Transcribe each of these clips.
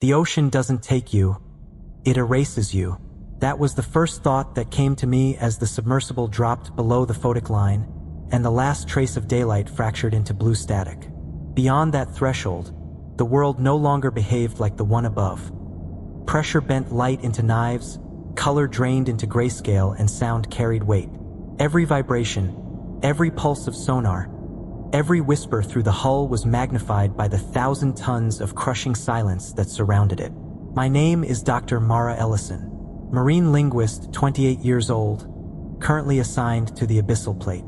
The ocean doesn't take you, it erases you. That was the first thought that came to me as the submersible dropped below the photic line, and the last trace of daylight fractured into blue static. Beyond that threshold, the world no longer behaved like the one above. Pressure bent light into knives, color drained into grayscale, and sound carried weight. Every vibration, every pulse of sonar, every whisper through the hull was magnified by the 1,000 tons of crushing silence that surrounded it. My name is Dr. Mara Ellison, marine linguist, 28 years old, currently assigned to the Abyssal Plate,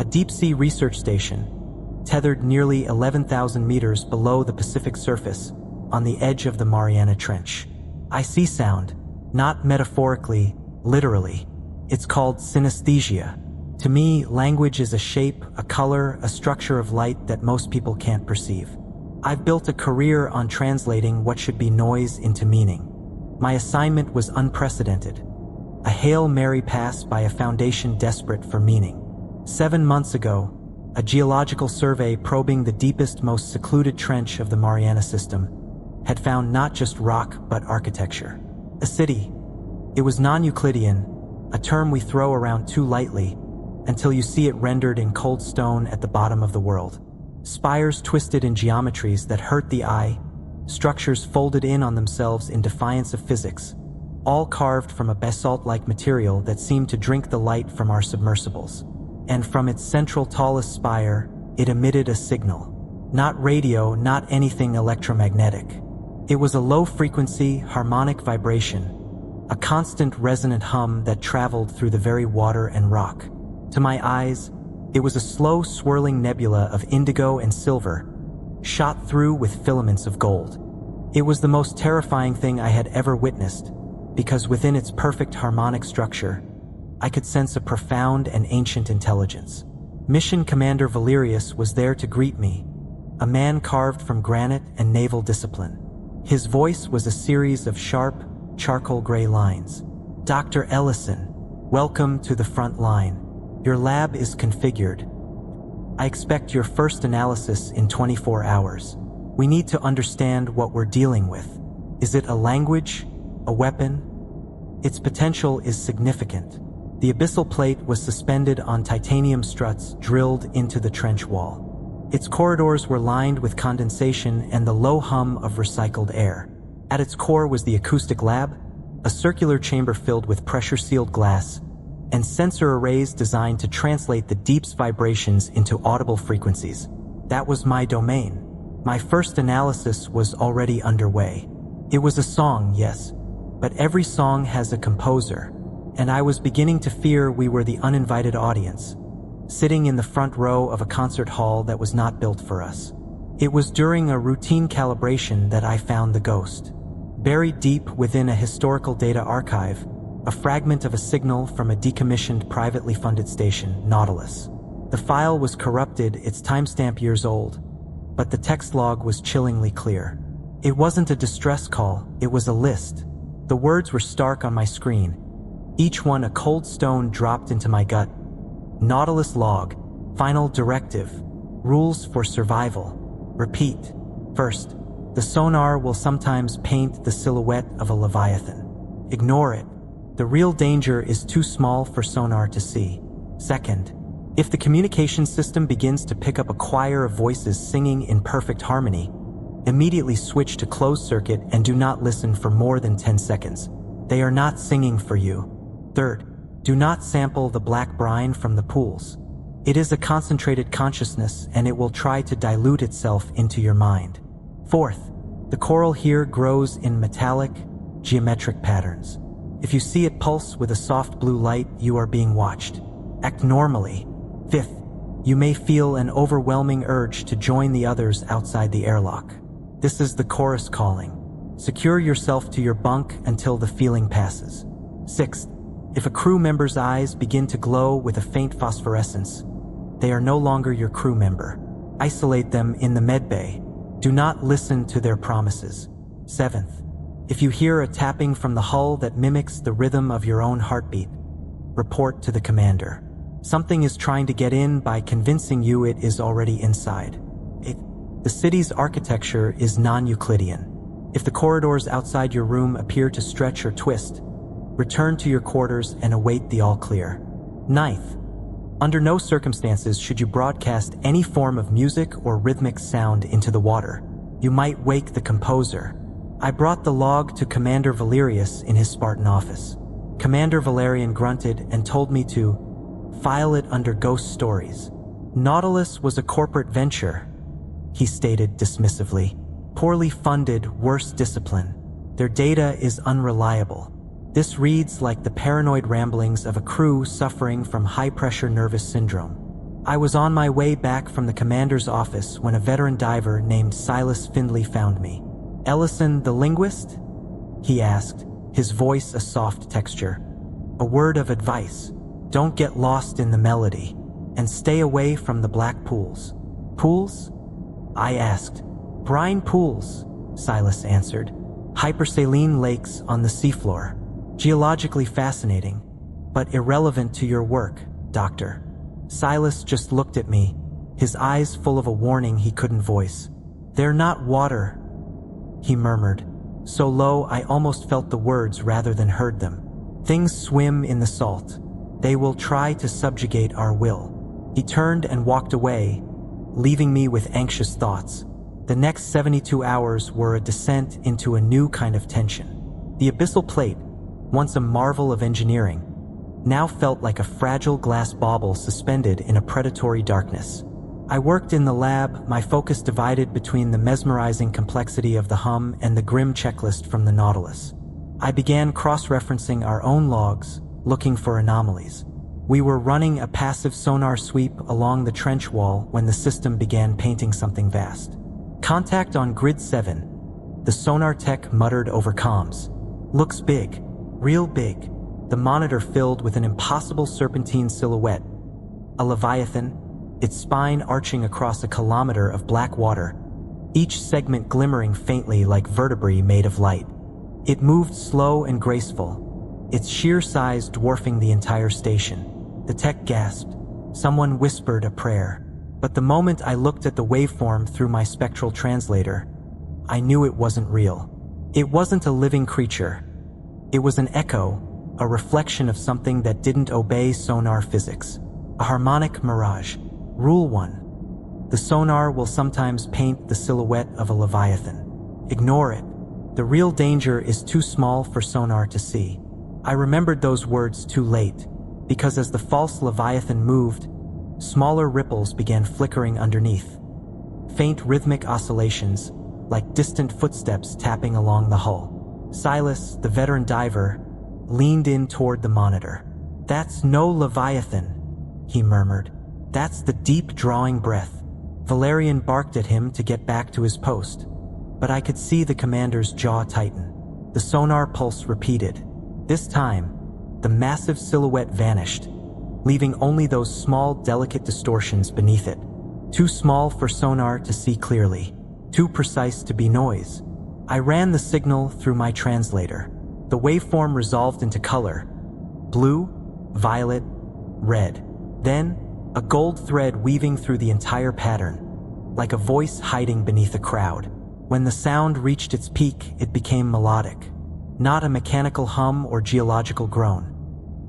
a deep-sea research station tethered nearly 11,000 meters below the Pacific surface on the edge of the Mariana Trench. I see sound, not metaphorically, literally. It's called synesthesia. To me, language is a shape, a color, a structure of light that most people can't perceive. I've built a career on translating what should be noise into meaning. My assignment was unprecedented. A Hail Mary pass by a foundation desperate for meaning. 7 months ago, a geological survey probing the deepest, most secluded trench of the Mariana system had found not just rock but architecture. A city. It was non-Euclidean, a term we throw around too lightly until you see it rendered in cold stone at the bottom of the world. Spires twisted in geometries that hurt the eye, structures folded in on themselves in defiance of physics, all carved from a basalt-like material that seemed to drink the light from our submersibles. And from its central tallest spire, it emitted a signal. Not radio, not anything electromagnetic. It was a low-frequency, harmonic vibration, a constant resonant hum that traveled through the very water and rock. To my eyes, it was a slow swirling nebula of indigo and silver, shot through with filaments of gold. It was the most terrifying thing I had ever witnessed, because within its perfect harmonic structure, I could sense a profound and ancient intelligence. Mission Commander Valerius was there to greet me, a man carved from granite and naval discipline. His voice was a series of sharp, charcoal gray lines. Dr. Ellison, welcome to the front line. Your lab is configured. I expect your first analysis in 24 hours. We need to understand what we're dealing with. Is it a language? A weapon? Its potential is significant. The Abyssal Plate was suspended on titanium struts drilled into the trench wall. Its corridors were lined with condensation and the low hum of recycled air. At its core was the acoustic lab, a circular chamber filled with pressure-sealed glass, and sensor arrays designed to translate the deep's vibrations into audible frequencies. That was my domain. My first analysis was already underway. It was a song, yes, but every song has a composer, and I was beginning to fear we were the uninvited audience, sitting in the front row of a concert hall that was not built for us. It was during a routine calibration that I found the ghost. Buried deep within a historical data archive, a fragment of a signal from a decommissioned privately funded station, Nautilus. The file was corrupted, its timestamp years old, but the text log was chillingly clear. It wasn't a distress call, it was a list. The words were stark on my screen, each one a cold stone dropped into my gut. Nautilus log, final directive, rules for survival. Repeat. First, the sonar will sometimes paint the silhouette of a leviathan. Ignore it. The real danger is too small for sonar to see. Second, if the communication system begins to pick up a choir of voices singing in perfect harmony, immediately switch to closed circuit and do not listen for more than 10 seconds. They are not singing for you. Third, do not sample the black brine from the pools. It is a concentrated consciousness and it will try to dilute itself into your mind. Fourth, the coral here grows in metallic, geometric patterns. If you see it pulse with a soft blue light, you are being watched. Act normally. Fifth, you may feel an overwhelming urge to join the others outside the airlock. This is the chorus calling. Secure yourself to your bunk until the feeling passes. Sixth, if a crew member's eyes begin to glow with a faint phosphorescence, they are no longer your crew member. Isolate them in the medbay. Do not listen to their promises. Seventh, if you hear a tapping from the hull that mimics the rhythm of your own heartbeat, report to the commander. Something is trying to get in by convincing you it is already inside. The city's architecture is non-Euclidean. If the corridors outside your room appear to stretch or twist, return to your quarters and await the all-clear. 9th, under no circumstances should you broadcast any form of music or rhythmic sound into the water. You might wake the composer. I brought the log to Commander Valerius in his Spartan office. Commander Valerian grunted and told me to file it under ghost stories. Nautilus was a corporate venture, he stated dismissively. Poorly funded, worse discipline. Their data is unreliable. This reads like the paranoid ramblings of a crew suffering from high-pressure nervous syndrome. I was on my way back from the commander's office when a veteran diver named Silas Findley found me. "Ellison, the linguist?" he asked, his voice a soft texture. "A word of advice. Don't get lost in the melody, and stay away from the black pools." "Pools?" I asked. "Brine pools," Silas answered. "Hypersaline lakes on the seafloor. Geologically fascinating, but irrelevant to your work, Doctor." Silas just looked at me, his eyes full of a warning he couldn't voice. "They're not water," he murmured, so low I almost felt the words rather than heard them. "Things swim in the salt. They will try to subjugate our will." He turned and walked away, leaving me with anxious thoughts. The next 72 hours were a descent into a new kind of tension. The Abyssal Plate, once a marvel of engineering, now felt like a fragile glass bauble suspended in a predatory darkness. I worked in the lab, my focus divided between the mesmerizing complexity of the hum and the grim checklist from the Nautilus. I began cross-referencing our own logs, looking for anomalies. We were running a passive sonar sweep along the trench wall when the system began painting something vast. "Contact on grid 7, the sonar tech muttered over comms. "Looks big. Real big." The monitor filled with an impossible serpentine silhouette. A leviathan, its spine arching across a kilometer of black water, each segment glimmering faintly like vertebrae made of light. It moved slow and graceful, its sheer size dwarfing the entire station. The tech gasped. Someone whispered a prayer. But the moment I looked at the waveform through my spectral translator, I knew it wasn't real. It wasn't a living creature. It was an echo, a reflection of something that didn't obey sonar physics. A harmonic mirage. Rule 1. The sonar will sometimes paint the silhouette of a leviathan. Ignore it. The real danger is too small for sonar to see. I remembered those words too late, because as the false leviathan moved, smaller ripples began flickering underneath. Faint rhythmic oscillations, like distant footsteps tapping along the hull. Silas, the veteran diver, leaned in toward the monitor. "That's no leviathan," he murmured. "That's the deep drawing breath." Valerian barked at him to get back to his post, but I could see the commander's jaw tighten. The sonar pulse repeated. This time, the massive silhouette vanished, leaving only those small, delicate distortions beneath it. Too small for sonar to see clearly, too precise to be noise. I ran the signal through my translator. The waveform resolved into color: blue, violet, red. Then, a gold thread weaving through the entire pattern, like a voice hiding beneath a crowd. When the sound reached its peak, it became melodic, not a mechanical hum or geological groan.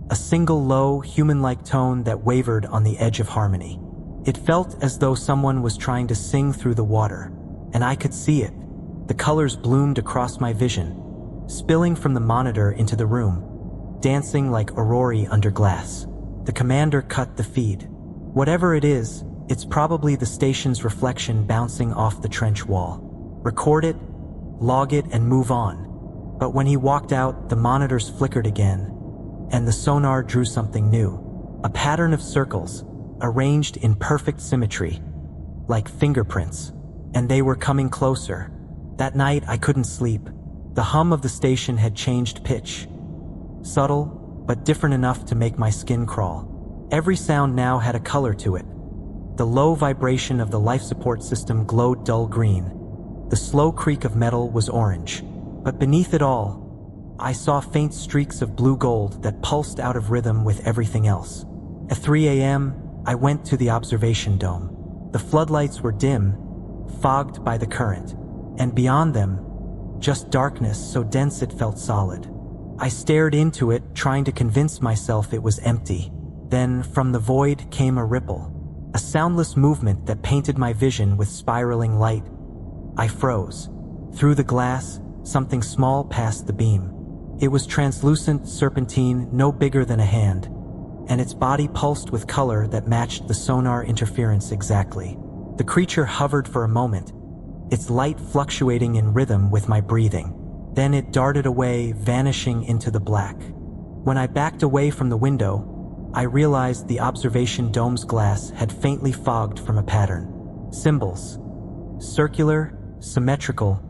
A single low, human-like tone that wavered on the edge of harmony. It felt as though someone was trying to sing through the water, and I could see it. The colors bloomed across my vision, spilling from the monitor into the room, dancing like aurorae under glass. The commander cut the feed. Whatever it is, it's probably the station's reflection bouncing off the trench wall. Record it, log it, and move on. But when he walked out, the monitors flickered again, and the sonar drew something new. A pattern of circles, arranged in perfect symmetry, like fingerprints, and they were coming closer. That night, I couldn't sleep. The hum of the station had changed pitch. Subtle, but different enough to make my skin crawl. Every sound now had a color to it. The low vibration of the life support system glowed dull green. The slow creak of metal was orange. But beneath it all, I saw faint streaks of blue gold that pulsed out of rhythm with everything else. At 3 a.m., I went to the observation dome. The floodlights were dim, fogged by the current, and beyond them, just darkness so dense it felt solid. I stared into it, trying to convince myself it was empty. Then, from the void came a ripple, a soundless movement that painted my vision with spiraling light. I froze. Through the glass, something small passed the beam. It was translucent serpentine, no bigger than a hand, and its body pulsed with color that matched the sonar interference exactly. The creature hovered for a moment, its light fluctuating in rhythm with my breathing. Then it darted away, vanishing into the black. When I backed away from the window, I realized the observation dome's glass had faintly fogged from a pattern. Symbols. Circular, symmetrical,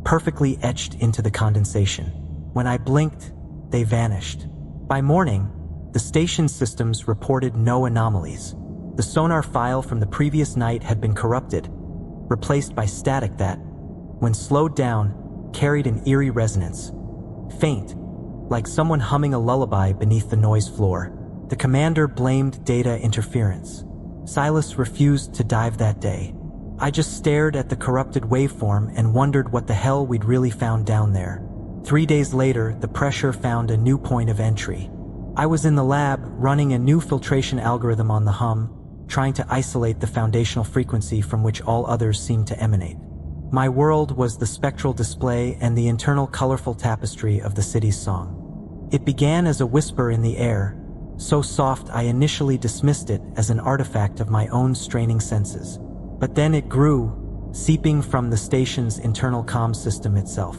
perfectly etched into the condensation. When I blinked, they vanished. By morning, the station systems reported no anomalies. The sonar file from the previous night had been corrupted, replaced by static that, when slowed down, carried an eerie resonance. Faint, like someone humming a lullaby beneath the noise floor. The commander blamed data interference. Silas refused to dive that day. I just stared at the corrupted waveform and wondered what the hell we'd really found down there. 3 days later, the pressure found a new point of entry. I was in the lab, running a new filtration algorithm on the hum, trying to isolate the foundational frequency from which all others seemed to emanate. My world was the spectral display and the internal colorful tapestry of the city's song. It began as a whisper in the air, so soft I initially dismissed it as an artifact of my own straining senses. But then it grew, seeping from the station's internal comm system itself.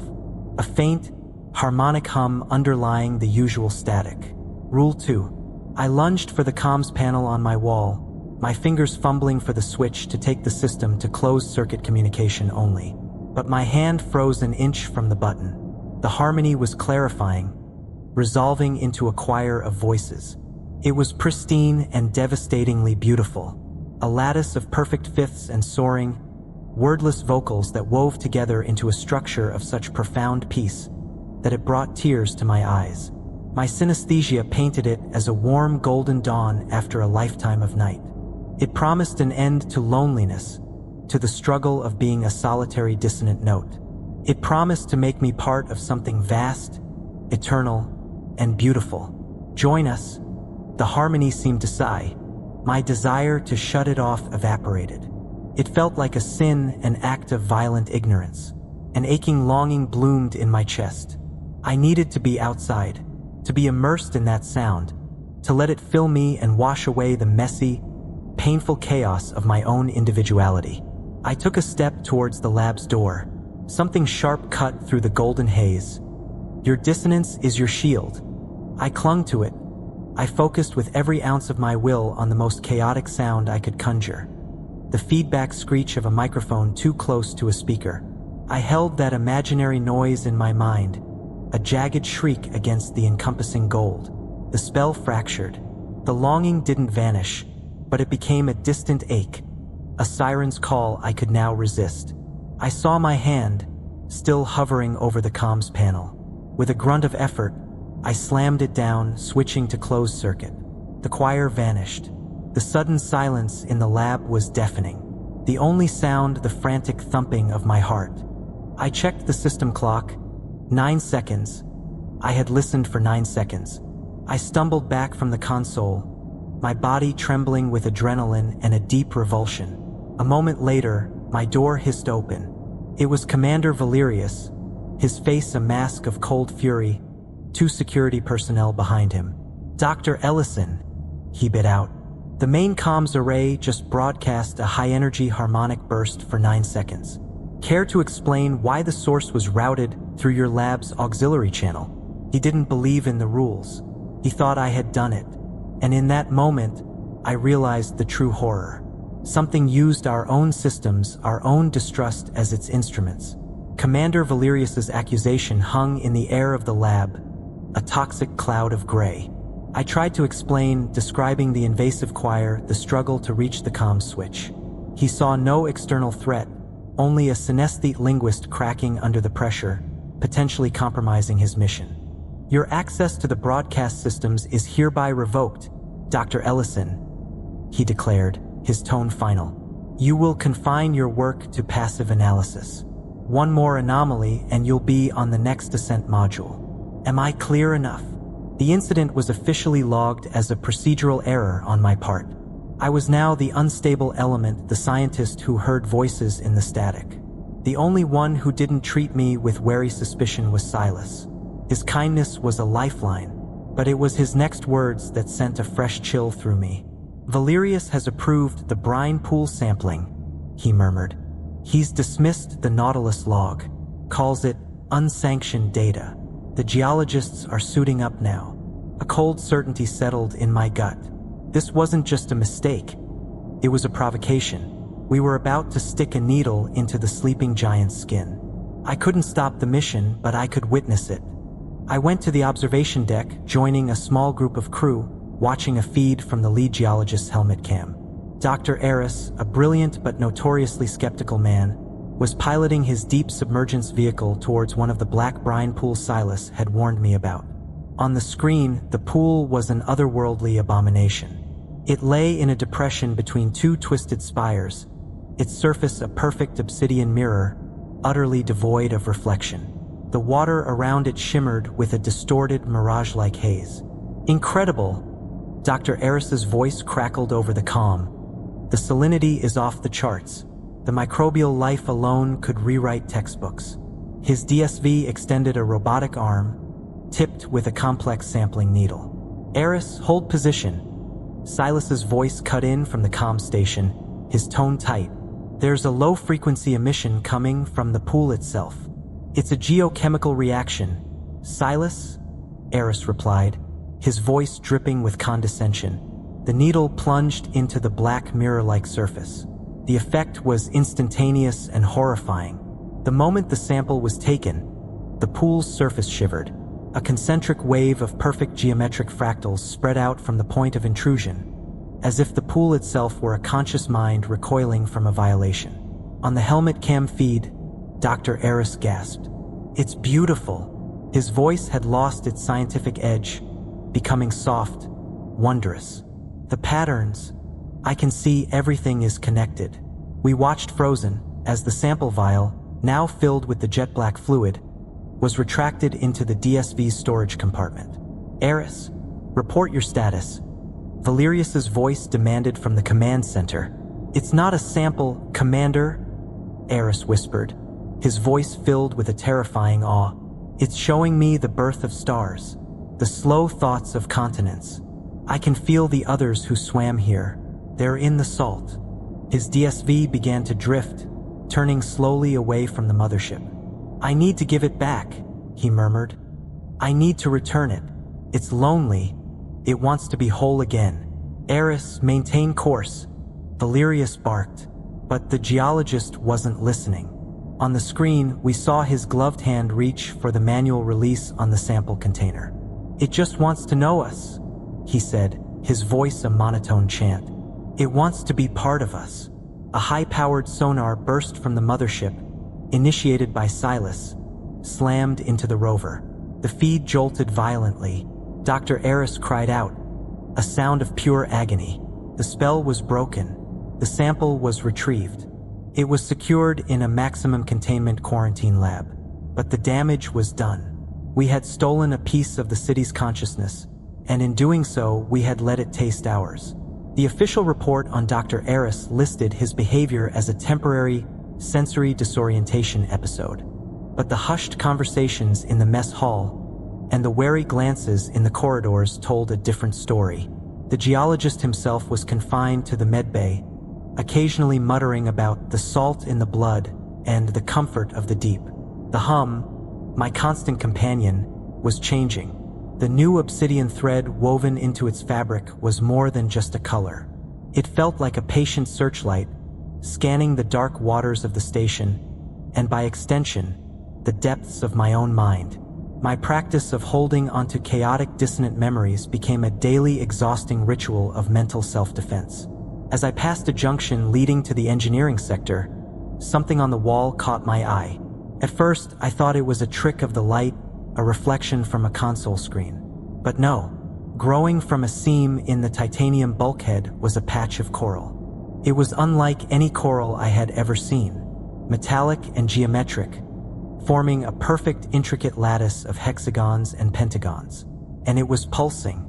A faint, harmonic hum underlying the usual static. Rule 2. I lunged for the comms panel on my wall, my fingers fumbling for the switch to take the system to closed-circuit communication only. But my hand froze an inch from the button. The harmony was clarifying, resolving into a choir of voices. It was pristine and devastatingly beautiful, a lattice of perfect fifths and soaring, wordless vocals that wove together into a structure of such profound peace that it brought tears to my eyes. My synesthesia painted it as a warm golden dawn after a lifetime of night. It promised an end to loneliness, to the struggle of being a solitary dissonant note. It promised to make me part of something vast, eternal, and beautiful. Join us. The harmony seemed to sigh. My desire to shut it off evaporated. It felt like a sin, an act of violent ignorance. An aching longing bloomed in my chest. I needed to be outside, to be immersed in that sound, to let it fill me and wash away the messy, painful chaos of my own individuality. I took a step towards the lab's door. Something sharp cut through the golden haze. Your dissonance is your shield. I clung to it. I focused with every ounce of my will on the most chaotic sound I could conjure. The feedback screech of a microphone too close to a speaker. I held that imaginary noise in my mind, a jagged shriek against the encompassing gold. The spell fractured. The longing didn't vanish, but it became a distant ache, a siren's call I could now resist. I saw my hand, still hovering over the comms panel. With a grunt of effort, I slammed it down, switching to closed circuit. The choir vanished. The sudden silence in the lab was deafening. The only sound, the frantic thumping of my heart. I checked the system clock. 9 seconds. I had listened for 9 seconds. I stumbled back from the console, my body trembling with adrenaline and a deep revulsion. A moment later, my door hissed open. It was Commander Valerius, his face a mask of cold fury, 2 security personnel behind him. "Dr. Ellison," he bit out. The main comms array just broadcast a high-energy harmonic burst for 9 seconds. "Care to explain why the source was routed through your lab's auxiliary channel?" He didn't believe in the rules. He thought I had done it. And in that moment, I realized the true horror. Something used our own systems, our own distrust as its instruments. Commander Valerius's accusation hung in the air of the lab, a toxic cloud of gray. I tried to explain, describing the invasive choir, the struggle to reach the comm switch. He saw no external threat, only a synesthete linguist cracking under the pressure, potentially compromising his mission. "Your access to the broadcast systems is hereby revoked, Dr. Ellison," he declared, his tone final. "You will confine your work to passive analysis." One more anomaly and you'll be on the next descent module. Am I clear enough? The incident was officially logged as a procedural error on my part. I was now the unstable element, the scientist who heard voices in the static. The only one who didn't treat me with wary suspicion was Silas. His kindness was a lifeline, but it was his next words that sent a fresh chill through me. "Valerius has approved the brine pool sampling," he murmured. "He's dismissed the Nautilus log, calls it unsanctioned data. The geologists are suiting up now." A cold certainty settled in my gut. This wasn't just a mistake. It was a provocation. We were about to stick a needle into the sleeping giant's skin. I couldn't stop the mission, but I could witness it. I went to the observation deck, joining a small group of crew, watching a feed from the lead geologist's helmet cam. Dr. Eris, a brilliant but notoriously skeptical man, was piloting his deep submergence vehicle towards one of the black brine pools Silas had warned me about. On the screen, the pool was an otherworldly abomination. It lay in a depression between two twisted spires, its surface a perfect obsidian mirror, utterly devoid of reflection. The water around it shimmered with a distorted, mirage-like haze. "Incredible!" Dr. Eris's voice crackled over the comm. "The salinity is off the charts. The microbial life alone could rewrite textbooks." His DSV extended a robotic arm, tipped with a complex sampling needle. "Eris, hold position." Silas's voice cut in from the comm station, his tone tight. "There's a low-frequency emission coming from the pool itself. It's a geochemical reaction." "Silas?" Eris replied, his voice dripping with condescension. The needle plunged into the black mirror-like surface. The effect was instantaneous and horrifying. The moment the sample was taken, the pool's surface shivered. A concentric wave of perfect geometric fractals spread out from the point of intrusion, as if the pool itself were a conscious mind recoiling from a violation. On the helmet cam feed, Dr. Eris gasped. "It's beautiful." His voice had lost its scientific edge, becoming soft, wondrous. "The patterns, I can see everything is connected." We watched frozen as the sample vial, now filled with the jet black fluid, was retracted into the DSV's storage compartment. "Eris, report your status." Valerius's voice demanded from the command center. "It's not a sample, Commander," Eris whispered, his voice filled with a terrifying awe. "It's showing me the birth of stars, the slow thoughts of continents. I can feel the others who swam here. They're in the salt." His DSV began to drift, turning slowly away from the mothership. "I need to give it back," he murmured. "I need to return it. It's lonely. It wants to be whole again." "Eris, maintain course," Valerius barked, but the geologist wasn't listening. On the screen, we saw his gloved hand reach for the manual release on the sample container. "It just wants to know us," he said, his voice a monotone chant. "It wants to be part of us." A high-powered sonar burst from the mothership, initiated by Silas, slammed into the rover. The feed jolted violently. Dr. Eris cried out, a sound of pure agony. The spell was broken. The sample was retrieved. It was secured in a maximum containment quarantine lab, but the damage was done. We had stolen a piece of the city's consciousness, and in doing so, we had let it taste ours. The official report on Dr. Eris listed his behavior as a temporary sensory disorientation episode, but the hushed conversations in the mess hall and the wary glances in the corridors told a different story. The geologist himself was confined to the medbay, occasionally muttering about the salt in the blood and the comfort of the deep. The hum, my constant companion, was changing. The new obsidian thread woven into its fabric was more than just a color. It felt like a patient searchlight, scanning the dark waters of the station, and by extension, the depths of my own mind. My practice of holding onto chaotic dissonant memories became a daily exhausting ritual of mental self-defense. As I passed a junction leading to the engineering sector, something on the wall caught my eye. At first, I thought it was a trick of the light, a reflection from a console screen. But no, growing from a seam in the titanium bulkhead was a patch of coral. It was unlike any coral I had ever seen. metallic and geometric, forming a perfect intricate lattice of hexagons and pentagons. And it was pulsing.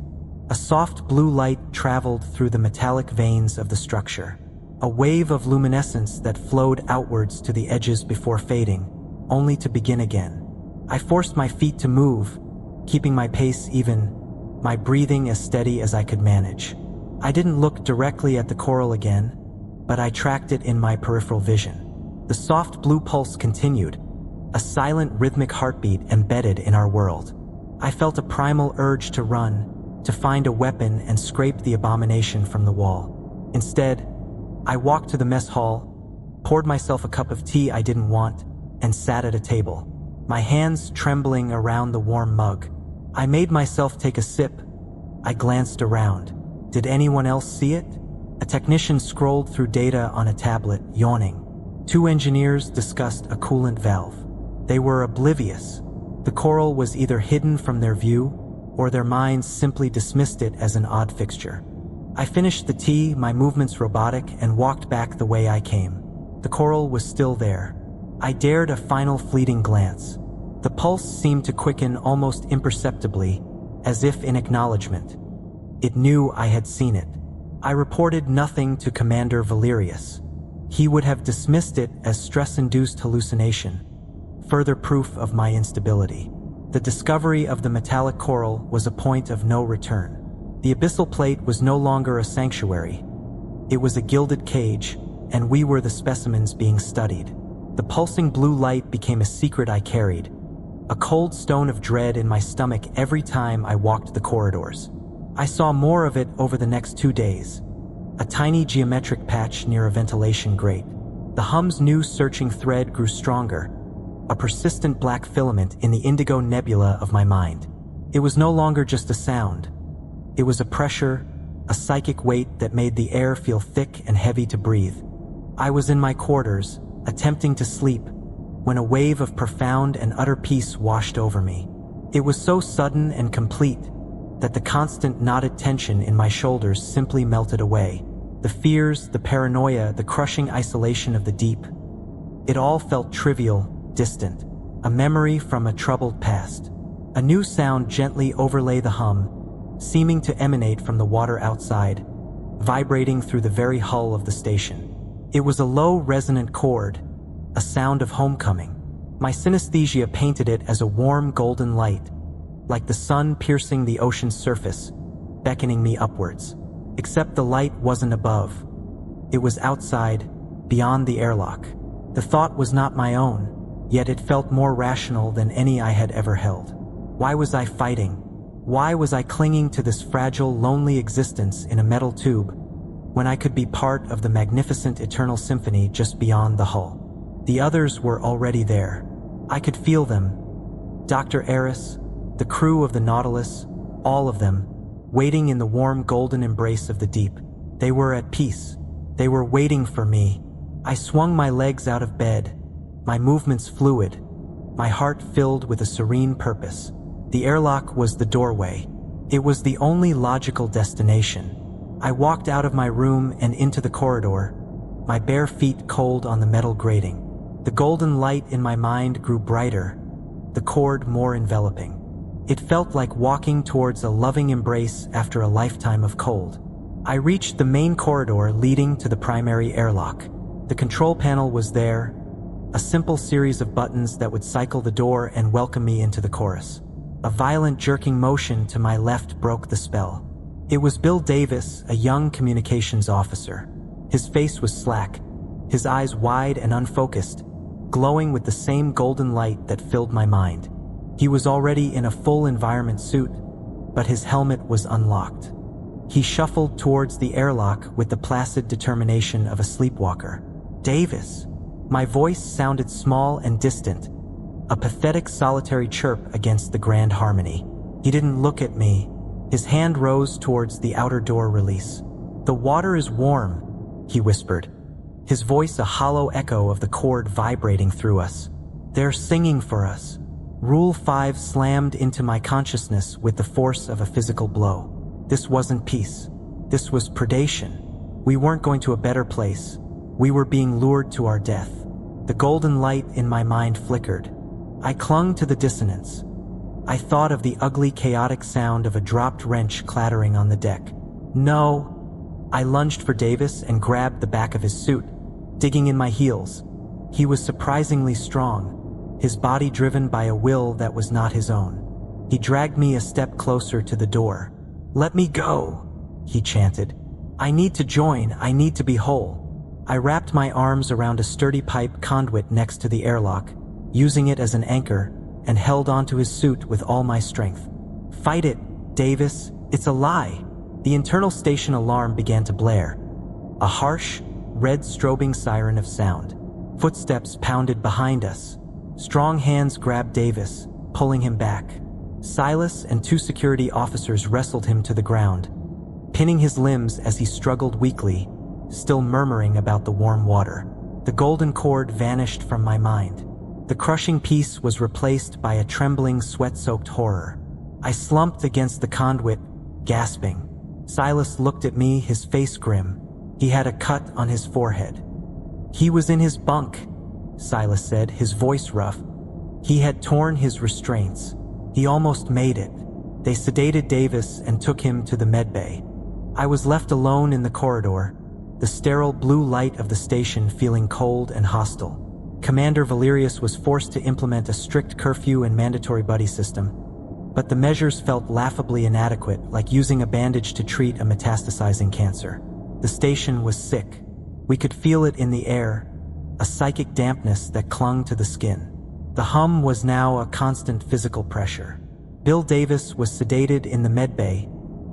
A soft blue light traveled through the metallic veins of the structure, a wave of luminescence that flowed outwards to the edges before fading, only to begin again. I forced my feet to move, keeping my pace even, my breathing as steady as I could manage. I didn't look directly at the coral again, but I tracked it in my peripheral vision. The soft blue pulse continued, a silent rhythmic heartbeat embedded in our world. I felt a primal urge to run, to find a weapon and scrape the abomination from the wall. Instead, I walked to the mess hall, poured myself a cup of tea I didn't want, and sat at a table, my hands trembling around the warm mug. I made myself take a sip. I glanced around. Did anyone else see it? A technician scrolled through data on a tablet, yawning. 2 engineers discussed a coolant valve. They were oblivious. The coral was either hidden from their view, or their minds simply dismissed it as an odd fixture. I finished the tea, my movements robotic, and walked back the way I came. The coral was still there. I dared a final fleeting glance. The pulse seemed to quicken almost imperceptibly, as if in acknowledgement. It knew I had seen it. I reported nothing to Commander Valerius. He would have dismissed it as stress-induced hallucination, further proof of my instability. The discovery of the metallic coral was a point of no return. The Abyssal Plate was no longer a sanctuary. It was a gilded cage, and we were the specimens being studied. The pulsing blue light became a secret I carried, a cold stone of dread in my stomach every time I walked the corridors. I saw more of it over the next 2 days. A tiny geometric patch near a ventilation grate. The hum's new searching thread grew stronger, a persistent black filament in the indigo nebula of my mind. It was no longer just a sound. It was a pressure, a psychic weight that made the air feel thick and heavy to breathe. I was in my quarters, attempting to sleep, when a wave of profound and utter peace washed over me. It was so sudden and complete that the constant knotted tension in my shoulders simply melted away. The fears, the paranoia, the crushing isolation of the deep. It all felt trivial, distant, a memory from a troubled past. A new sound gently overlay the hum, seeming to emanate from the water outside, vibrating through the very hull of the station. It was a low, resonant chord, a sound of homecoming. My synesthesia painted it as a warm golden light, like the sun piercing the ocean's surface, beckoning me upwards. Except the light wasn't above. It was outside, beyond the airlock. The thought was not my own, yet it felt more rational than any I had ever held. Why was I fighting? Why was I clinging to this fragile, lonely existence in a metal tube, when I could be part of the magnificent eternal symphony just beyond the hull? The others were already there. I could feel them. Dr. Eris, the crew of the Nautilus, all of them, waiting in the warm golden embrace of the deep. They were at peace. They were waiting for me. I swung my legs out of bed, my movements fluid, my heart filled with a serene purpose. The airlock was the doorway. It was the only logical destination. I walked out of my room and into the corridor, my bare feet cold on the metal grating. The golden light in my mind grew brighter, the cord more enveloping. It felt like walking towards a loving embrace after a lifetime of cold. I reached the main corridor leading to the primary airlock. The control panel was there, a simple series of buttons that would cycle the door and welcome me into the chorus. A violent jerking motion to my left broke the spell. It was Bill Davis, a young communications officer. His face was slack, his eyes wide and unfocused, glowing with the same golden light that filled my mind. He was already in a full environment suit, but his helmet was unlocked. He shuffled towards the airlock with the placid determination of a sleepwalker. Davis. My voice sounded small and distant, a pathetic solitary chirp against the grand harmony. He didn't look at me. His hand rose towards the outer door release. "The water is warm," he whispered, his voice a hollow echo of the cord vibrating through us. "They're singing for us." Rule 5 slammed into my consciousness with the force of a physical blow. This wasn't peace. This was predation. We weren't going to a better place. We were being lured to our death. The golden light in my mind flickered. I clung to the dissonance. I thought of the ugly, chaotic sound of a dropped wrench clattering on the deck. No. I lunged for Davis and grabbed the back of his suit, digging in my heels. He was surprisingly strong, his body driven by a will that was not his own. He dragged me a step closer to the door. "Let me go," he chanted. "I need to join, I need to be whole." I wrapped my arms around a sturdy pipe conduit next to the airlock, using it as an anchor, and held onto his suit with all my strength. "Fight it, Davis, it's a lie." The internal station alarm began to blare. A harsh, red strobing siren of sound. Footsteps pounded behind us. Strong hands grabbed Davis, pulling him back. Silas and 2 security officers wrestled him to the ground, pinning his limbs as he struggled weakly, still murmuring about the warm water. The golden cord vanished from my mind. The crushing peace was replaced by a trembling, sweat-soaked horror. I slumped against the conduit, gasping. Silas looked at me, his face grim. He had a cut on his forehead. "He was in his bunk," Silas said, his voice rough. "He had torn his restraints. He almost made it." They sedated Davis and took him to the medbay. I was left alone in the corridor, the sterile blue light of the station feeling cold and hostile. Commander Valerius was forced to implement a strict curfew and mandatory buddy system, but the measures felt laughably inadequate, like using a bandage to treat a metastasizing cancer. The station was sick. We could feel it in the air, a psychic dampness that clung to the skin. The hum was now a constant physical pressure. Bill Davis was sedated in the medbay,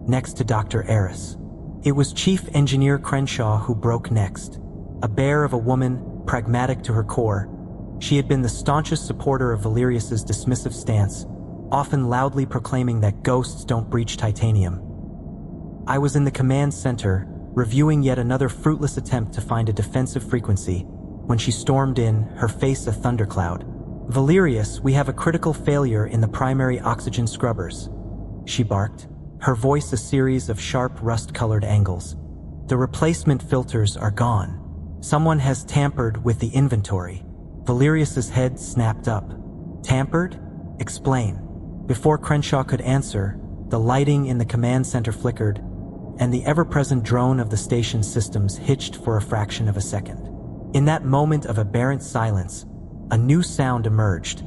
next to Dr. Eris. It was Chief Engineer Crenshaw who broke next. A bear of a woman, pragmatic to her core, she had been the staunchest supporter of Valerius's dismissive stance, often loudly proclaiming that ghosts don't breach titanium. I was in the command center, reviewing yet another fruitless attempt to find a defensive frequency, when she stormed in, her face a thundercloud. "Valerius, we have a critical failure in the primary oxygen scrubbers," she barked, her voice a series of sharp rust-colored angles. "The replacement filters are gone. Someone has tampered with the inventory." Valerius's head snapped up. "Tampered? Explain." Before Crenshaw could answer, the lighting in the command center flickered, and the ever-present drone of the station's systems hitched for a fraction of a second. In that moment of aberrant silence, a new sound emerged.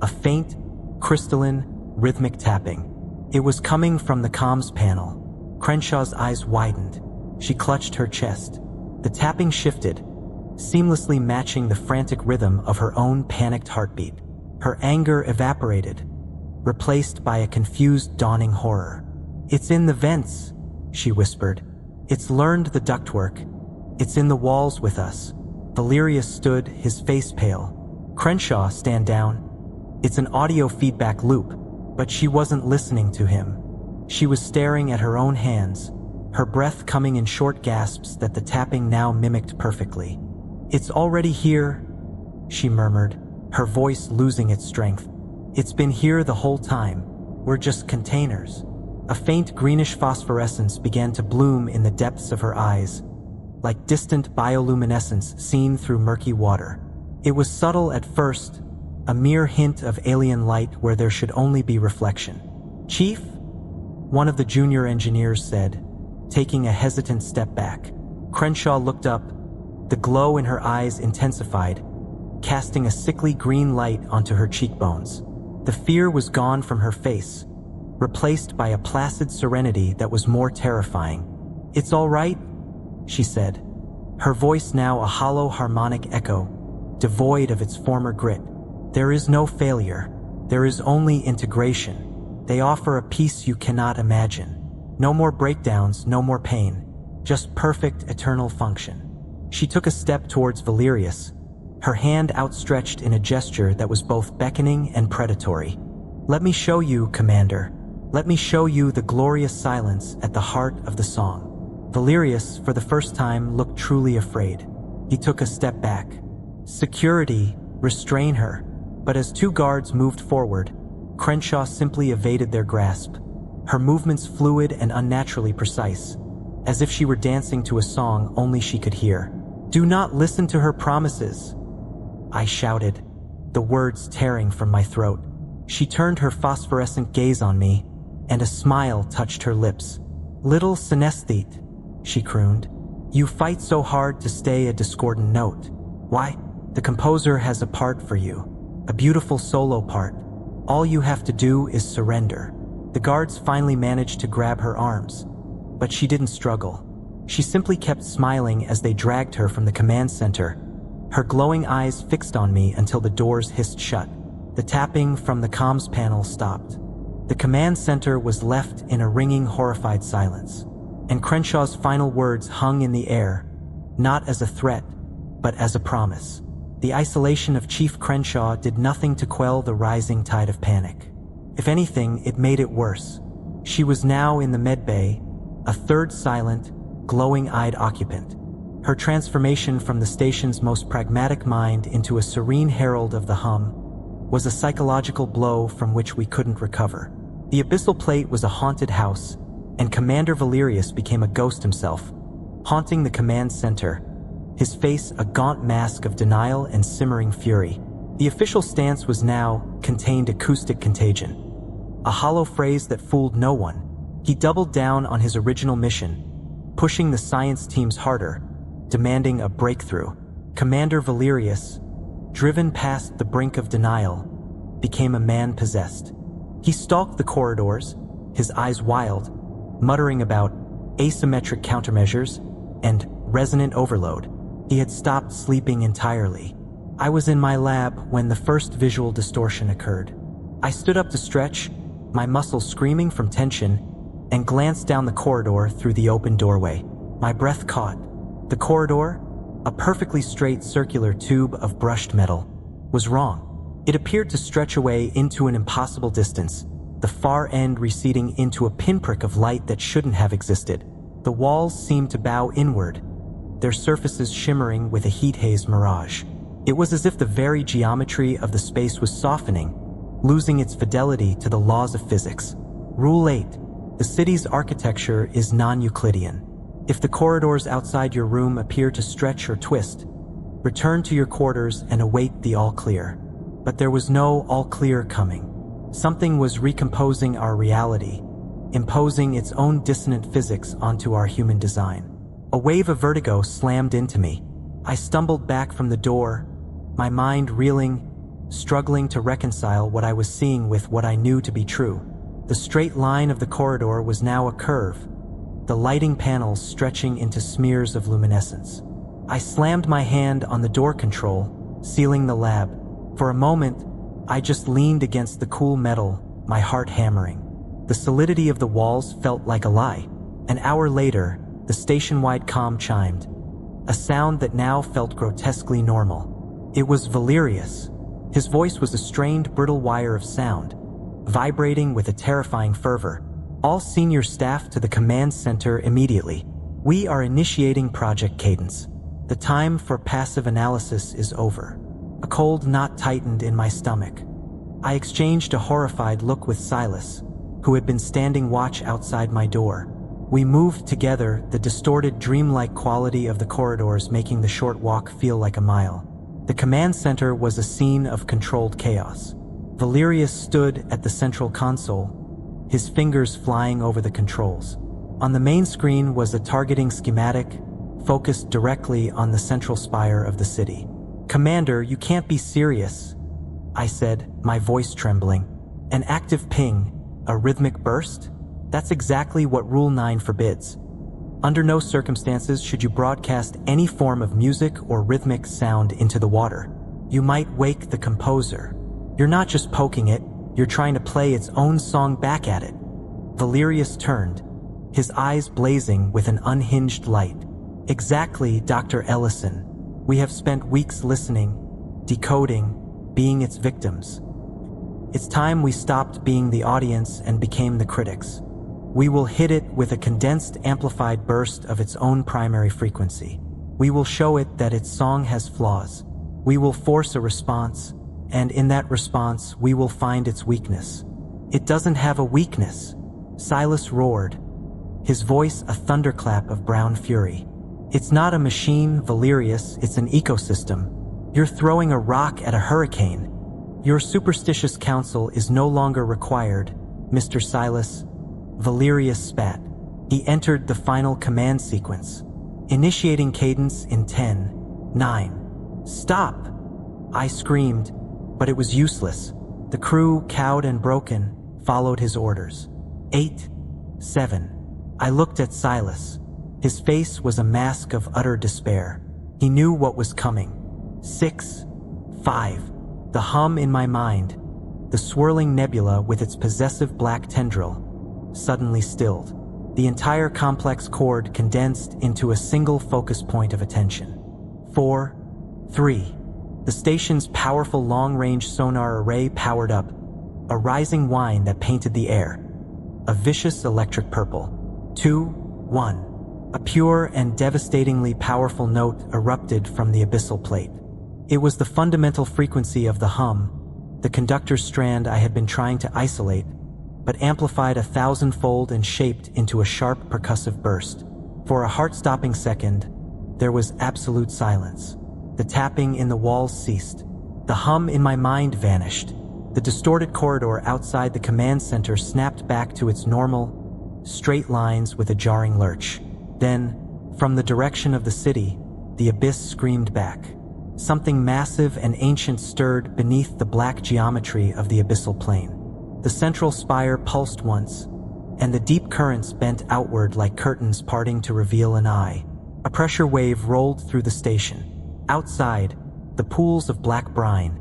A faint, crystalline, rhythmic tapping. It was coming from the comms panel. Crenshaw's eyes widened. She clutched her chest. The tapping shifted, seamlessly matching the frantic rhythm of her own panicked heartbeat. Her anger evaporated, replaced by a confused, dawning horror. "It's in the vents," she whispered. "It's learned the ductwork. It's in the walls with us." Valerius stood, his face pale. "Crenshaw, stand down." It's an audio feedback loop, but she wasn't listening to him. She was staring at her own hands, her breath coming in short gasps that the tapping now mimicked perfectly. "It's already here," she murmured, her voice losing its strength. "It's been here the whole time. We're just containers." A faint greenish phosphorescence began to bloom in the depths of her eyes, like distant bioluminescence seen through murky water. It was subtle at first, a mere hint of alien light where there should only be reflection. "Chief?" one of the junior engineers said, taking a hesitant step back. Crenshaw looked up, the glow in her eyes intensified, casting a sickly green light onto her cheekbones. The fear was gone from her face, replaced by a placid serenity that was more terrifying. "It's all right," she said, her voice now a hollow harmonic echo, devoid of its former grit. "There is no failure. There is only integration. They offer a peace you cannot imagine. No more breakdowns, no more pain. Just perfect, eternal function." She took a step towards Valerius, her hand outstretched in a gesture that was both beckoning and predatory. "Let me show you, Commander. Let me show you the glorious silence at the heart of the song." Valerius, for the first time, looked truly afraid. He took a step back. "Security, restrain her." But as 2 guards moved forward, Crenshaw simply evaded their grasp, her movements fluid and unnaturally precise, as if she were dancing to a song only she could hear. "Do not listen to her promises." I shouted, the words tearing from my throat. She turned her phosphorescent gaze on me, and a smile touched her lips. "Little synesthete," she crooned. "You fight so hard to stay a discordant note. Why, the composer has a part for you. A beautiful solo part. All you have to do is surrender." The guards finally managed to grab her arms, but she didn't struggle. She simply kept smiling as they dragged her from the command center, her glowing eyes fixed on me until the doors hissed shut. The tapping from the comms panel stopped. The command center was left in a ringing, horrified silence, and Crenshaw's final words hung in the air, not as a threat, but as a promise. The isolation of Chief Crenshaw did nothing to quell the rising tide of panic. If anything, it made it worse. She was now in the medbay, a third silent, glowing-eyed occupant. Her transformation from the station's most pragmatic mind into a serene herald of the hum was a psychological blow from which we couldn't recover. The Abyssal Plate was a haunted house, and Commander Valerius became a ghost himself, haunting the command center, his face a gaunt mask of denial and simmering fury. The official stance was now contained acoustic contagion, a hollow phrase that fooled no one. He doubled down on his original mission, pushing the science teams harder, demanding a breakthrough. Commander Valerius, driven past the brink of denial, became a man possessed. He stalked the corridors, his eyes wild, muttering about asymmetric countermeasures and resonant overload. He had stopped sleeping entirely. I was in my lab when the first visual distortion occurred. I stood up to stretch, my muscles screaming from tension, and glanced down the corridor through the open doorway. My breath caught. The corridor, a perfectly straight circular tube of brushed metal, was wrong. It appeared to stretch away into an impossible distance, the far end receding into a pinprick of light that shouldn't have existed. The walls seemed to bow inward, their surfaces shimmering with a heat haze mirage. It was as if the very geometry of the space was softening, losing its fidelity to the laws of physics. Rule 8. The city's architecture is non-Euclidean. If the corridors outside your room appear to stretch or twist, return to your quarters and await the all-clear. But there was no all-clear coming. Something was recomposing our reality, imposing its own dissonant physics onto our human design. A wave of vertigo slammed into me. I stumbled back from the door, my mind reeling, struggling to reconcile what I was seeing with what I knew to be true. The straight line of the corridor was now a curve, the lighting panels stretching into smears of luminescence. I slammed my hand on the door control, sealing the lab. For a moment, I just leaned against the cool metal, my heart hammering. The solidity of the walls felt like a lie. An hour later, the station-wide comm chimed, a sound that now felt grotesquely normal. It was Valerius. His voice was a strained, brittle wire of sound, vibrating with a terrifying fervor. All senior staff to the command center immediately. We are initiating Project Cadence. The time for passive analysis is over. A cold knot tightened in my stomach. I exchanged a horrified look with Silas, who had been standing watch outside my door. We moved together, the distorted, dreamlike quality of the corridors making the short walk feel like a mile. The command center was a scene of controlled chaos. Valerius stood at the central console, his fingers flying over the controls. On the main screen was a targeting schematic, focused directly on the central spire of the city. "Commander, you can't be serious," I said, my voice trembling. "An active ping, a rhythmic burst? That's exactly what Rule 9 forbids. Under no circumstances should you broadcast any form of music or rhythmic sound into the water. You might wake the composer. You're not just poking it, you're trying to play its own song back at it." Valerius turned, his eyes blazing with an unhinged light. "Exactly, Dr. Ellison. We have spent weeks listening, decoding, being its victims. It's time we stopped being the audience and became the critics. We will hit it with a condensed, amplified burst of its own primary frequency. We will show it that its song has flaws. We will force a response, and in that response, we will find its weakness." "It doesn't have a weakness," Silas roared, his voice a thunderclap of brown fury. "It's not a machine, Valerius, it's an ecosystem. You're throwing a rock at a hurricane. Your superstitious counsel is no longer required, Mr. Silas. Valerius spat. He entered the final command sequence, initiating cadence in 10, 9. Stop! I screamed, but it was useless. The crew, cowed and broken, followed his orders. 8, 7. I looked at Silas. His face was a mask of utter despair. He knew what was coming. 6, 5. The hum in my mind, the swirling nebula with its possessive black tendril, suddenly stilled. The entire complex chord condensed into a single focus point of attention. 4, 3. The station's powerful long-range sonar array powered up, a rising whine that painted the air, a vicious electric purple. 2, 1. A pure and devastatingly powerful note erupted from the Abyssal Plate. It was the fundamental frequency of the hum, the conductor's strand I had been trying to isolate, but amplified 1,000-fold and shaped into a sharp percussive burst. For a heart-stopping second, there was absolute silence. The tapping in the walls ceased. The hum in my mind vanished. The distorted corridor outside the command center snapped back to its normal, straight lines with a jarring lurch. Then, from the direction of the city, the abyss screamed back. Something massive and ancient stirred beneath the black geometry of the abyssal plane. The central spire pulsed once, and the deep currents bent outward like curtains parting to reveal an eye. A pressure wave rolled through the station. Outside, the pools of black brine,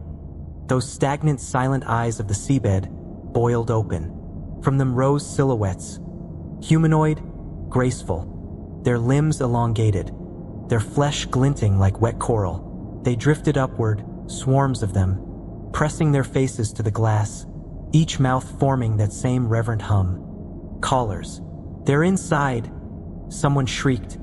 those stagnant silent eyes of the seabed, boiled open. From them rose silhouettes, humanoid, graceful, their limbs elongated, their flesh glinting like wet coral. They drifted upward, swarms of them, pressing their faces to the glass, each mouth forming that same reverent hum. Callers. They're inside, someone shrieked,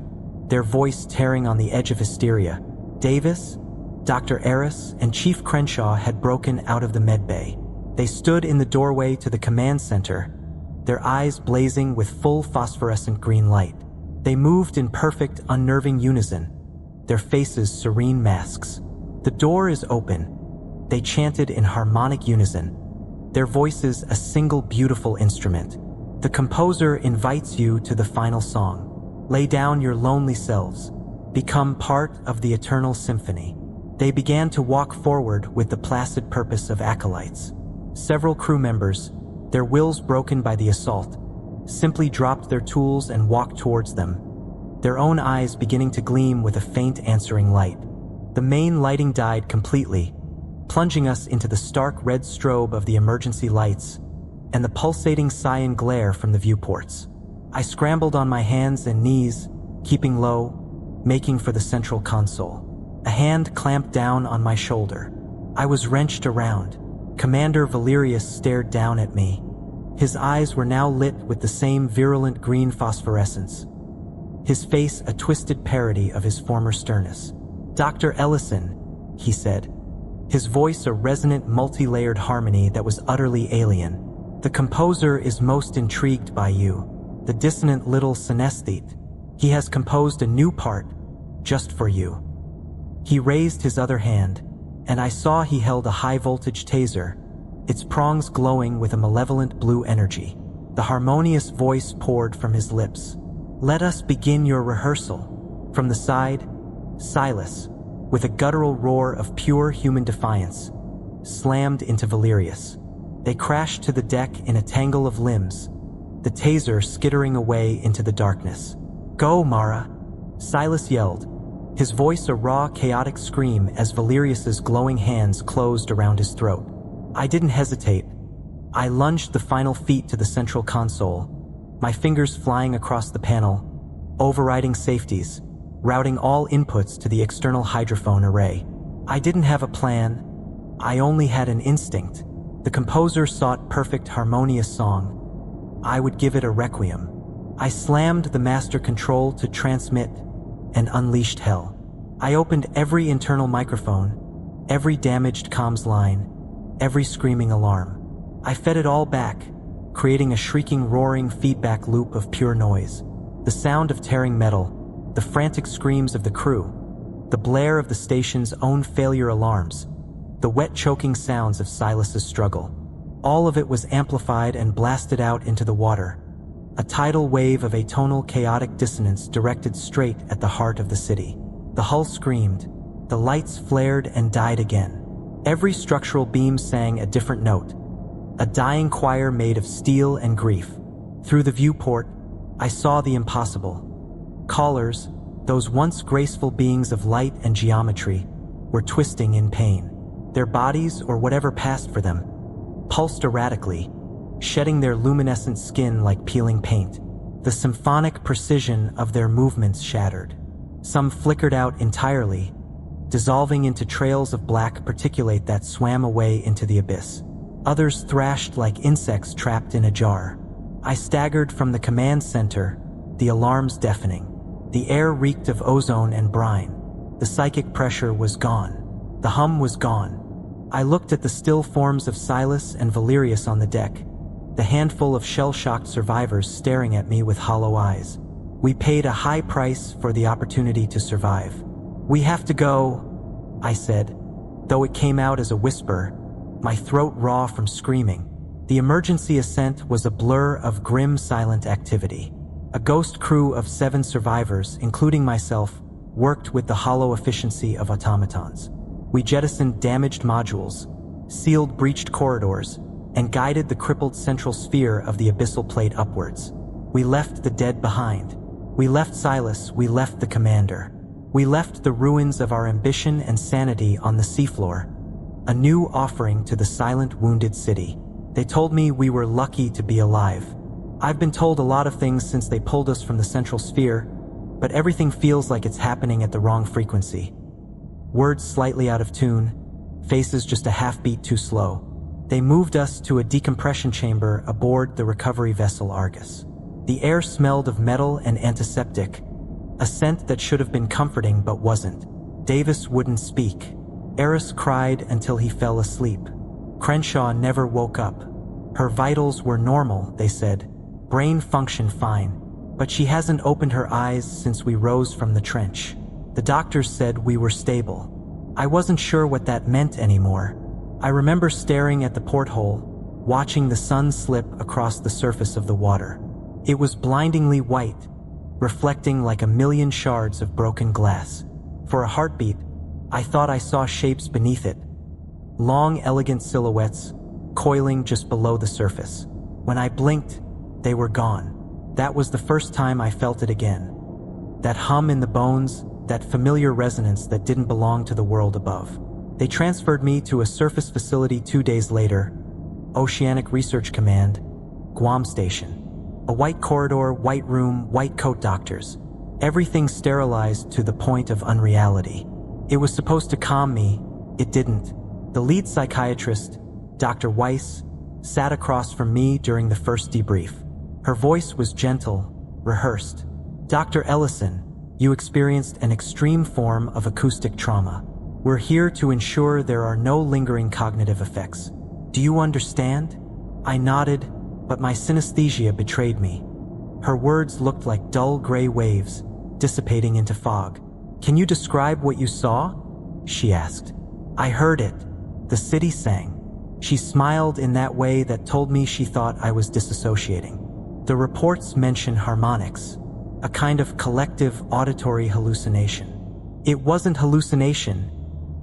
their voice tearing on the edge of hysteria. Davis, Dr. Eris, and Chief Crenshaw had broken out of the medbay. They stood in the doorway to the command center, their eyes blazing with full phosphorescent green light. They moved in perfect, unnerving unison, their faces serene masks. The door is open, they chanted in harmonic unison, their voices a single beautiful instrument. The composer invites you to the final song. Lay down your lonely selves, become part of the eternal symphony. They began to walk forward with the placid purpose of acolytes. Several crew members, their wills broken by the assault, simply dropped their tools and walked towards them, their own eyes beginning to gleam with a faint answering light. The main lighting died completely, plunging us into the stark red strobe of the emergency lights and the pulsating cyan glare from the viewports. I scrambled on my hands and knees, keeping low, making for the central console. A hand clamped down on my shoulder. I was wrenched around. Commander Valerius stared down at me. His eyes were now lit with the same virulent green phosphorescence, his face a twisted parody of his former sternness. Dr. Ellison, he said, his voice a resonant multi-layered harmony that was utterly alien. The composer is most intrigued by you, the dissonant little synesthete. He has composed a new part, just for you. He raised his other hand, and I saw he held a high-voltage taser, its prongs glowing with a malevolent blue energy. The harmonious voice poured from his lips. Let us begin your rehearsal. From the side, Silas, with a guttural roar of pure human defiance, slammed into Valerius. They crashed to the deck in a tangle of limbs, the taser skittering away into the darkness. Go, Mara! Silas yelled, his voice a raw, chaotic scream as Valerius's glowing hands closed around his throat. I didn't hesitate. I lunged the final feet to the central console, my fingers flying across the panel, overriding safeties, routing all inputs to the external hydrophone array. I didn't have a plan. I only had an instinct. The composer sought perfect harmonious song. I would give it a requiem. I slammed the master control to transmit and unleashed hell. I opened every internal microphone, every damaged comms line, every screaming alarm. I fed it all back, creating a shrieking, roaring feedback loop of pure noise. The sound of tearing metal, the frantic screams of the crew, the blare of the station's own failure alarms, the wet choking sounds of Silas's struggle. All of it was amplified and blasted out into the water, a tidal wave of atonal chaotic dissonance directed straight at the heart of the city. The hull screamed, the lights flared and died again. Every structural beam sang a different note, a dying choir made of steel and grief. Through the viewport, I saw the impossible. Callers, those once graceful beings of light and geometry, were twisting in pain. Their bodies, or whatever passed for them, pulsed erratically, shedding their luminescent skin like peeling paint. The symphonic precision of their movements shattered. Some flickered out entirely, dissolving into trails of black particulate that swam away into the abyss. Others thrashed like insects trapped in a jar. I staggered from the command center, the alarms deafening. The air reeked of ozone and brine. The psychic pressure was gone. The hum was gone. I looked at the still forms of Silas and Valerius on the deck, the handful of shell-shocked survivors staring at me with hollow eyes. We paid a high price for the opportunity to survive. "We have to go," I said, though it came out as a whisper, my throat raw from screaming. The emergency ascent was a blur of grim, silent activity. A ghost crew of 7 survivors, including myself, worked with the hollow efficiency of automatons. We jettisoned damaged modules, sealed breached corridors, and guided the crippled central sphere of the Abyssal Plate upwards. We left the dead behind. We left Silas, we left the commander. We left the ruins of our ambition and sanity on the seafloor, a new offering to the silent, wounded city. They told me we were lucky to be alive. I've been told a lot of things since they pulled us from the central sphere, but everything feels like it's happening at the wrong frequency. Words slightly out of tune, faces just a half-beat too slow. They moved us to a decompression chamber aboard the recovery vessel Argus. The air smelled of metal and antiseptic, a scent that should have been comforting but wasn't. Davis wouldn't speak. Eris cried until he fell asleep. Crenshaw never woke up. Her vitals were normal, they said. Brain function fine, but she hasn't opened her eyes since we rose from the trench. The doctors said we were stable. I wasn't sure what that meant anymore. I remember staring at the porthole, watching the sun slip across the surface of the water. It was blindingly white, reflecting like a million shards of broken glass. For a heartbeat, I thought I saw shapes beneath it. Long, elegant silhouettes, coiling just below the surface. When I blinked, they were gone. That was the first time I felt it again. That hum in the bones, that familiar resonance that didn't belong to the world above. They transferred me to a surface facility 2 days later, Oceanic Research Command, Guam Station. A white corridor, white room, white coat doctors. Everything sterilized to the point of unreality. It was supposed to calm me, it didn't. The lead psychiatrist, Dr. Weiss, sat across from me during the first debrief. Her voice was gentle, rehearsed. "Dr. Ellison, you experienced an extreme form of acoustic trauma. We're here to ensure there are no lingering cognitive effects. Do you understand?" I nodded, but my synesthesia betrayed me. Her words looked like dull gray waves, dissipating into fog. "Can you describe what you saw?" she asked. I heard it. The city sang. She smiled in that way that told me she thought I was disassociating. The reports mention harmonics, a kind of collective auditory hallucination. "It wasn't hallucination,"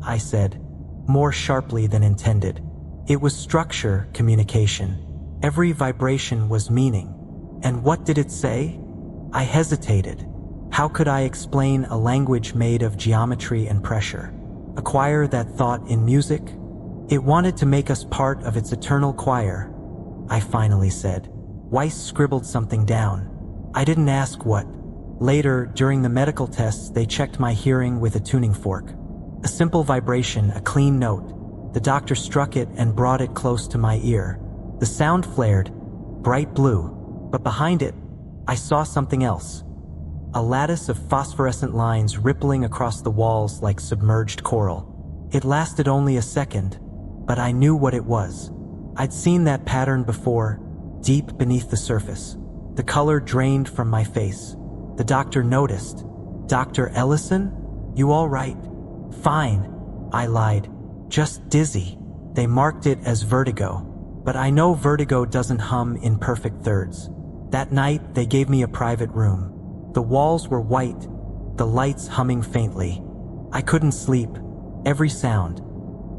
I said, more sharply than intended. "It was structure, communication. Every vibration was meaning." "And what did it say?" I hesitated. How could I explain a language made of geometry and pressure? Acquire that thought in music? "It wanted to make us part of its eternal choir," I finally said. Weiss scribbled something down. I didn't ask what. Later, during the medical tests, they checked my hearing with a tuning fork. A simple vibration, a clean note. The doctor struck it and brought it close to my ear. The sound flared, bright blue, but behind it, I saw something else. A lattice of phosphorescent lines rippling across the walls like submerged coral. It lasted only a second, but I knew what it was. I'd seen that pattern before, deep beneath the surface. The color drained from my face. The doctor noticed. "Dr. Ellison, You all right?" "Fine," I lied. "Just dizzy." They marked it as vertigo, but I know vertigo doesn't hum in perfect thirds. That night, they gave me a private room. The walls were white, the lights humming faintly. I couldn't sleep. Every sound,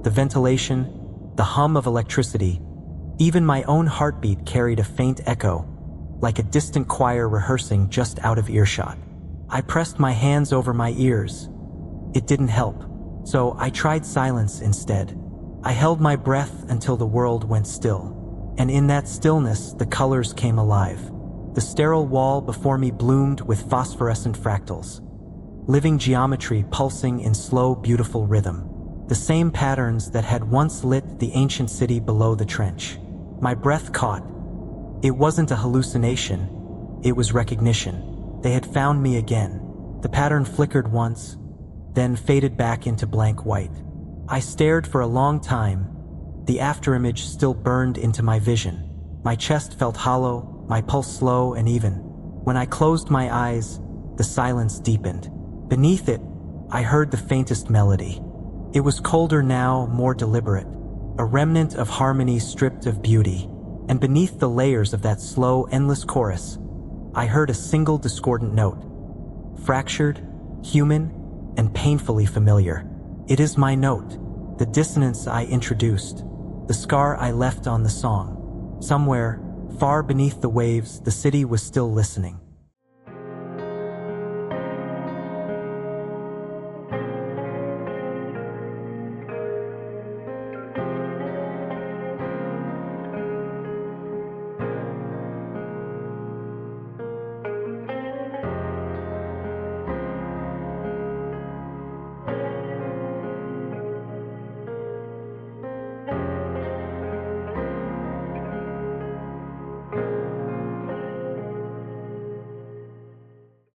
the ventilation, the hum of electricity, even my own heartbeat carried a faint echo, like a distant choir rehearsing just out of earshot. I pressed my hands over my ears. It didn't help, so I tried silence instead. I held my breath until the world went still, and in that stillness, the colors came alive. The sterile wall before me bloomed with phosphorescent fractals, living geometry pulsing in slow, beautiful rhythm, the same patterns that had once lit the ancient city below the trench. My breath caught. It wasn't a hallucination, it was recognition. They had found me again. The pattern flickered once, then faded back into blank white. I stared for a long time. The afterimage still burned into my vision. My chest felt hollow, my pulse slow and even. When I closed my eyes, the silence deepened. Beneath it, I heard the faintest melody. It was colder now, more deliberate, a remnant of harmony stripped of beauty. And beneath the layers of that slow, endless chorus, I heard a single discordant note. Fractured, human, and painfully familiar. It is my note, the dissonance I introduced, the scar I left on the song. Somewhere, far beneath the waves, the city was still listening.